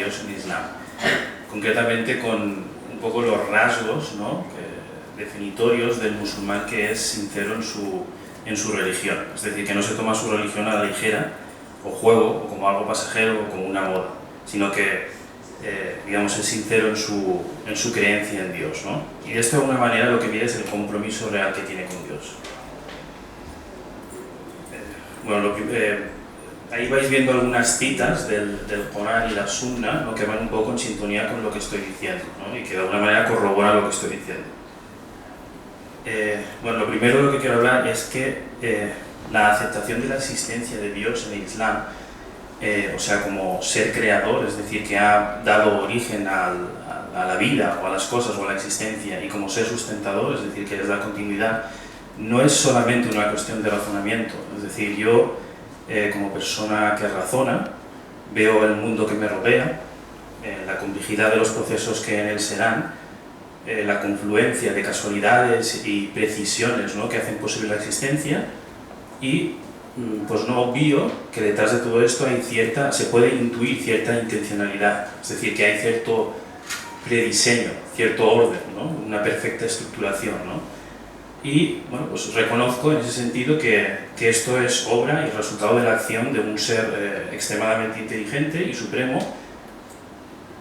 Dios en Islam, concretamente con un poco los rasgos, ¿no?, definitorios del musulmán que es sincero en su religión, es decir, que no se toma su religión a la ligera, o juego, o como algo pasajero, o como una moda, sino que, digamos, es sincero en su creencia en Dios, ¿no? Y de esta alguna manera lo que mide es el compromiso real que tiene con Dios. Bueno, ahí vais viendo algunas citas del Corán y la Sunna, ¿no?, que van un poco en sintonía con lo que estoy diciendo, ¿no?, y que de alguna manera corroboran lo que estoy diciendo. Bueno, lo primero de lo que quiero hablar es que la aceptación de la existencia de Dios en el Islam, o sea, como ser creador, es decir, que ha dado origen a la vida o a las cosas o a la existencia, y como ser sustentador, es decir, que les da continuidad, no es solamente una cuestión de razonamiento. Es decir, yo, como persona que razona, veo el mundo que me rodea, la complejidad de los procesos que en él se dan, la confluencia de casualidades y precisiones, ¿no?, que hacen posible la existencia, y pues no obvio que detrás de todo esto se puede intuir cierta intencionalidad, es decir, que hay cierto prediseño, cierto orden, ¿no?, una perfecta estructuración, ¿no? Y bueno, pues reconozco en ese sentido que esto es obra y resultado de la acción de un ser extremadamente inteligente y supremo.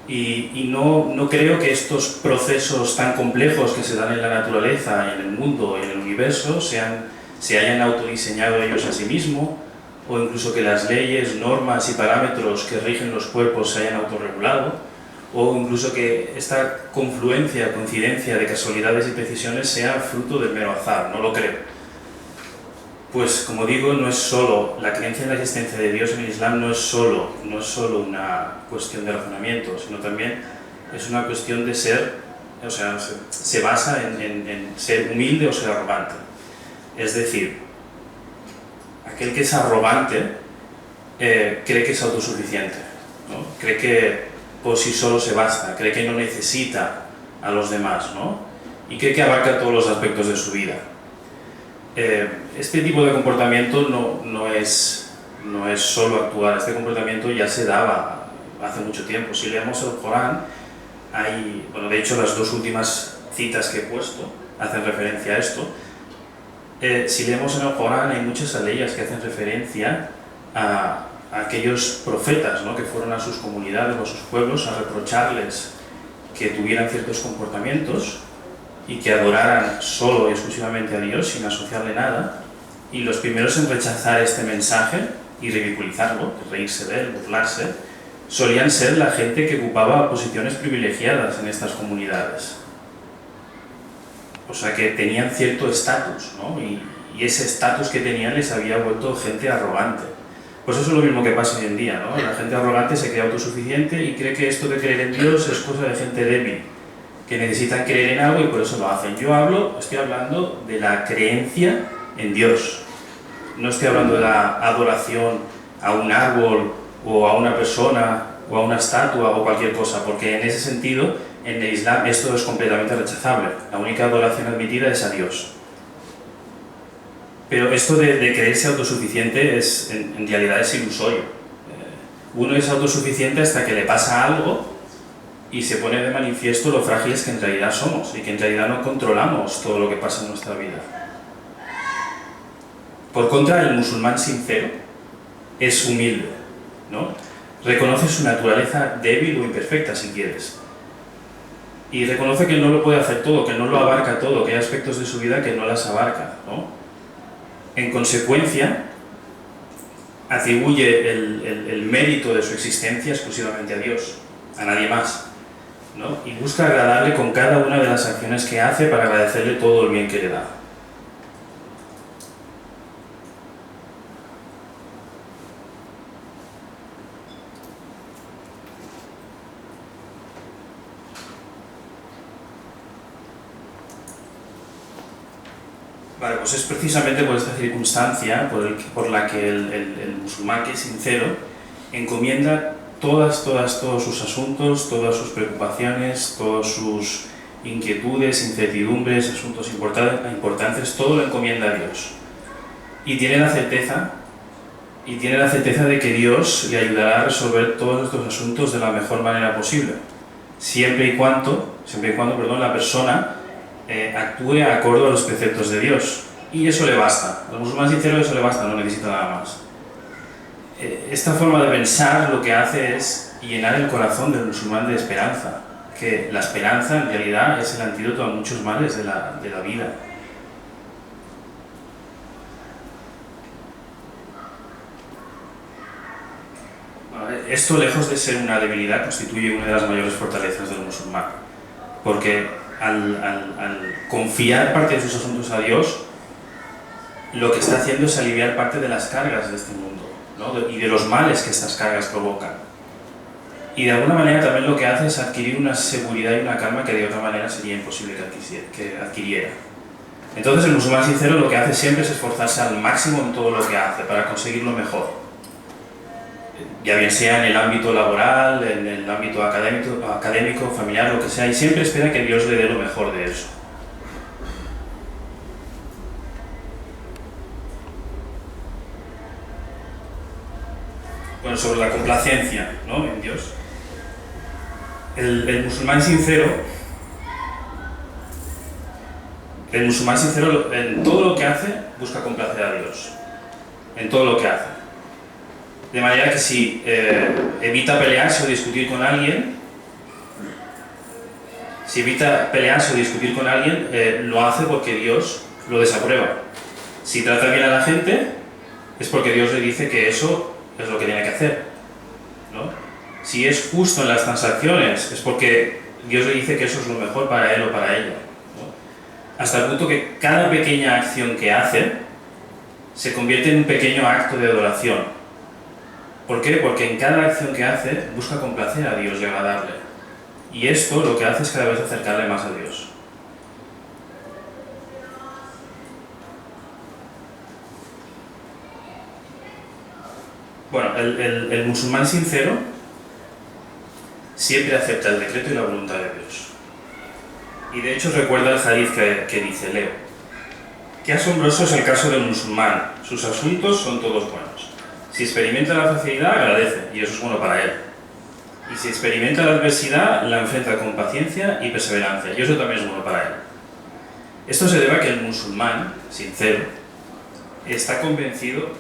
Y no creo que estos procesos tan complejos que se dan en la naturaleza, en el mundo, en el universo, se hayan autodiseñado ellos a sí mismos, o incluso que las leyes, normas y parámetros que rigen los cuerpos se hayan autorregulado, o incluso que esta confluencia, coincidencia de casualidades y precisiones sea fruto del mero azar. No lo creo. Pues, como digo, no es solo la creencia en la existencia de Dios en el Islam, no es solo una cuestión de razonamiento, sino también es una cuestión de ser, o sea, se basa en ser humilde o ser arrogante. Es decir, aquel que es arrogante cree que es autosuficiente, ¿no? Cree que por sí solo se basta, cree que no necesita a los demás, ¿no? Y cree que abarca todos los aspectos de su vida. Este tipo de comportamiento no es solo actual, este comportamiento ya se daba hace mucho tiempo. Si leemos el Corán, bueno, de hecho las dos últimas citas que he puesto hacen referencia a esto. Si leemos en el Corán hay muchas aleyas que hacen referencia a aquellos profetas, ¿no?, que fueron a sus comunidades o a sus pueblos a reprocharles que tuvieran ciertos comportamientos y que adoraran solo y exclusivamente a Dios sin asociarle nada, y los primeros en rechazar este mensaje y ridiculizarlo, reírse de él, burlarse, solían ser la gente que ocupaba posiciones privilegiadas en estas comunidades. O sea, que tenían cierto estatus, ¿no?, y ese estatus que tenían les había vuelto gente arrogante. Pues eso es lo mismo que pasa hoy en día, ¿no? La gente arrogante se cree autosuficiente y cree que esto de creer en Dios es cosa de gente débil, que necesitan creer en algo y por eso lo hacen. Yo estoy hablando de la creencia en Dios. No estoy hablando de la adoración a un árbol o a una persona o a una estatua o cualquier cosa, porque en ese sentido, en el Islam esto es completamente rechazable. La única adoración admitida es a Dios. Pero esto de creerse autosuficiente en realidad es ilusorio. Uno es autosuficiente hasta que le pasa algo y se pone de manifiesto lo frágiles que en realidad somos y que en realidad no controlamos todo lo que pasa en nuestra vida. Por contra, el musulmán sincero es humilde, ¿no? Reconoce su naturaleza débil o imperfecta, si quieres, y reconoce que no lo puede hacer todo, que no lo abarca todo, que hay aspectos de su vida que no las abarca, ¿no? En consecuencia, atribuye el mérito de su existencia exclusivamente a Dios, a nadie más, ¿no? Y busca agradarle con cada una de las acciones que hace para agradecerle todo el bien que le da. Vale, pues es precisamente por esta circunstancia por la que el musulmán que es sincero encomienda todos sus asuntos, todas sus preocupaciones, todas sus inquietudes, incertidumbres, asuntos importantes, todo lo encomienda a Dios. Y tiene la certeza y tiene la certeza de que Dios le ayudará a resolver todos estos asuntos de la mejor manera posible, siempre y cuando la persona actúe acorde a los preceptos de Dios. Y eso le basta. Al musulmán sincero eso le basta, no necesita nada más. Esta forma de pensar lo que hace es llenar el corazón del musulmán de esperanza, que la esperanza en realidad es el antídoto a muchos males de la vida. Esto, lejos de ser una debilidad, constituye una de las mayores fortalezas del musulmán, porque al confiar parte de sus asuntos a Dios, lo que está haciendo es aliviar parte de las cargas de este mundo, ¿no? Y de los males que estas cargas provocan. Y de alguna manera también lo que hace es adquirir una seguridad y una calma que de otra manera sería imposible que adquiriera. Entonces el musulmán sincero lo que hace siempre es esforzarse al máximo en todo lo que hace para conseguir lo mejor. Ya bien sea en el ámbito laboral, en el ámbito académico, familiar, lo que sea, y siempre espera que Dios le dé lo mejor de eso. Bueno, sobre la complacencia, ¿no?, en Dios. El musulmán sincero en todo lo que hace busca complacer a Dios, en todo lo que hace. De manera que si evita pelearse o discutir con alguien, lo hace porque Dios lo desaprueba. Si trata bien a la gente, es porque Dios le dice que eso es lo que tiene que hacer, ¿no? Si es justo en las transacciones, es porque Dios le dice que eso es lo mejor para él o para ella, ¿no? Hasta el punto que cada pequeña acción que hace se convierte en un pequeño acto de adoración. ¿Por qué? Porque en cada acción que hace busca complacer a Dios y agradarle. Y esto lo que hace es cada vez acercarle más a Dios. Bueno, el musulmán sincero siempre acepta el decreto y la voluntad de Dios. Y de hecho recuerda el hadith que dice, leo: qué asombroso es el caso del musulmán, sus asuntos son todos buenos. Si experimenta la facilidad, agradece, y eso es bueno para él. Y si experimenta la adversidad, la enfrenta con paciencia y perseverancia, y eso también es bueno para él. Esto se debe a que el musulmán sincero está convencido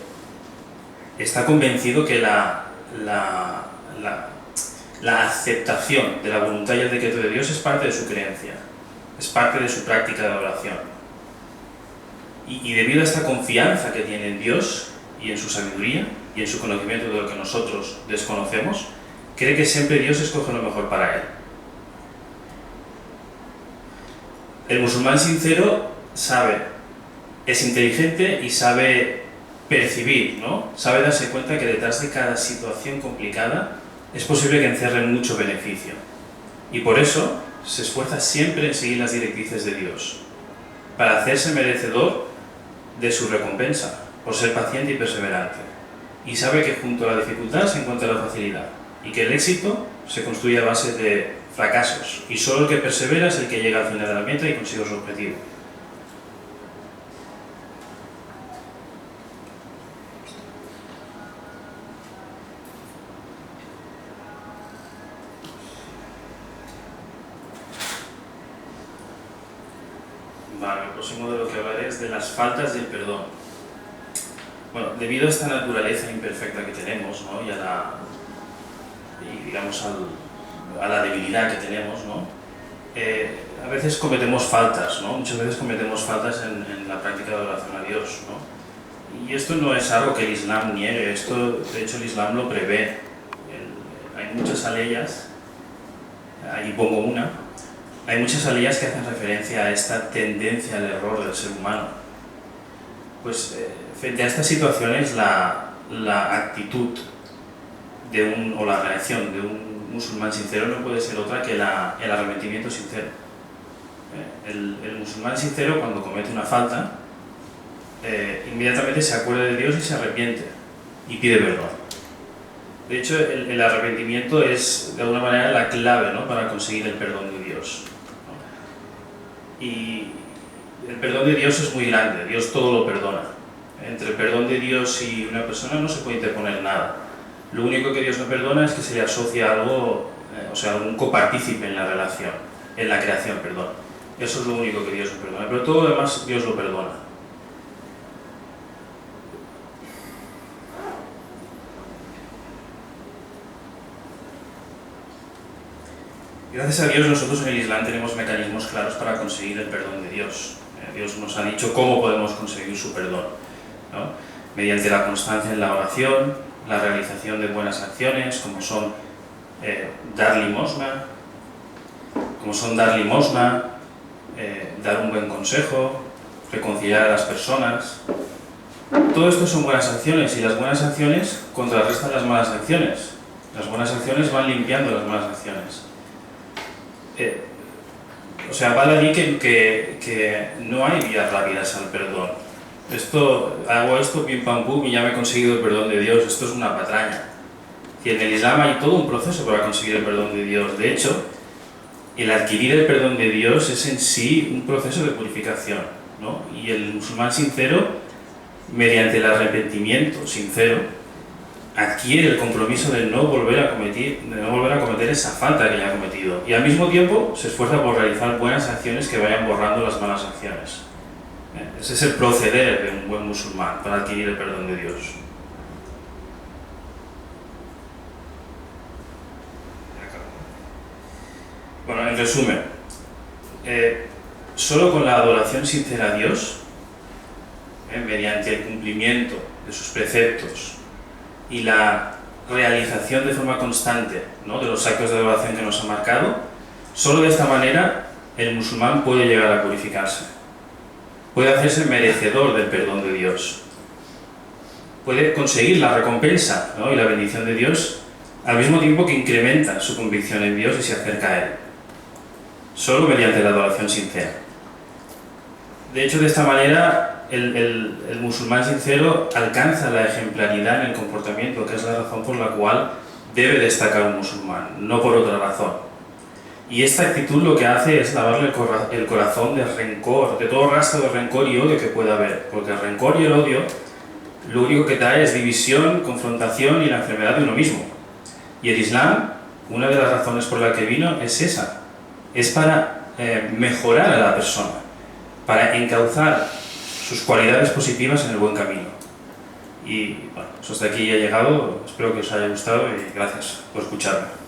que la aceptación de la voluntad y el decreto de Dios es parte de su creencia, es parte de su práctica de adoración. Y debido a esta confianza que tiene en Dios y en su sabiduría y en su conocimiento de lo que nosotros desconocemos, cree que siempre Dios escoge lo mejor para él. El musulmán sincero es inteligente y sabe percibir, ¿no? Sabe darse cuenta que detrás de cada situación complicada es posible que encierre mucho beneficio. Y por eso se esfuerza siempre en seguir las directrices de Dios, para hacerse merecedor de su recompensa, por ser paciente y perseverante. Y sabe que junto a la dificultad se encuentra la facilidad, y que el éxito se construye a base de fracasos, y solo el que persevera es el que llega al final de la meta y consigue su objetivo. Vale, el próximo de lo que hablaré es de las faltas del perdón. Bueno, debido a esta naturaleza imperfecta que tenemos, ¿no?, y a la debilidad que tenemos, ¿no?, a veces cometemos faltas, ¿no? Muchas veces cometemos faltas en la práctica de adoración a Dios, ¿no? Y esto no es algo que el Islam niegue, esto de hecho el Islam lo prevé. Hay muchas aleyas, ahí pongo una, hay muchas aleyas que hacen referencia a esta tendencia al error del ser humano. Pues frente a estas situaciones la actitud o la reacción de un musulmán sincero no puede ser otra que el arrepentimiento sincero. El musulmán sincero, cuando comete una falta, inmediatamente se acuerda de Dios y se arrepiente y pide perdón. De hecho, el arrepentimiento es de alguna manera la clave, ¿no?, para conseguir el perdón de Dios, ¿no? Y el perdón de Dios es muy grande, Dios todo lo perdona. Entre el perdón de Dios y una persona no se puede interponer nada. Lo único que Dios no perdona es que se le asocie a algo, o sea, un copartícipe en la relación, en la creación, perdón. Eso es lo único que Dios no perdona, pero todo lo demás Dios lo perdona. Gracias a Dios nosotros en el Islam tenemos mecanismos claros para conseguir el perdón de Dios. Dios nos ha dicho cómo podemos conseguir su perdón, ¿no? Mediante la constancia en la oración, la realización de buenas acciones, como son dar limosna, dar un buen consejo, reconciliar a las personas. Todo esto son buenas acciones y las buenas acciones contrarrestan las malas acciones. Las buenas acciones van limpiando las malas acciones. O sea, vale allí que no hay vías rápidas al perdón. Hago esto, pim pam pum, y ya me he conseguido el perdón de Dios. Esto es una patraña. Y en el Islam hay todo un proceso para conseguir el perdón de Dios. De hecho, el adquirir el perdón de Dios es en sí un proceso de purificación, ¿no? Y el musulmán sincero, mediante el arrepentimiento sincero, adquiere el compromiso de no volver a cometer esa falta que ya ha cometido. Y al mismo tiempo se esfuerza por realizar buenas acciones que vayan borrando las malas acciones. Ese es el proceder de un buen musulmán para adquirir el perdón de Dios. Bueno, en resumen, solo con la adoración sincera a Dios, mediante el cumplimiento de sus preceptos y la realización de forma constante, ¿no?, de los actos de adoración que nos ha marcado, solo de esta manera el musulmán puede llegar a purificarse, puede hacerse merecedor del perdón de Dios, puede conseguir la recompensa, ¿no?, y la bendición de Dios al mismo tiempo que incrementa su convicción en Dios y se acerca a Él, solo mediante la adoración sincera. De hecho, de esta manera el musulmán sincero alcanza la ejemplaridad en el comportamiento, que es la razón por la cual debe destacar un musulmán, no por otra razón. Y esta actitud lo que hace es lavarle el corazón de rencor, de todo rastro de rencor y odio que pueda haber, porque el rencor y el odio lo único que trae es división, confrontación y la enfermedad de uno mismo. Y el Islam, una de las razones por la que vino es esa, es para mejorar a la persona, para encauzar sus cualidades positivas en el buen camino. Y bueno, hasta aquí he llegado, espero que os haya gustado y gracias por escucharme.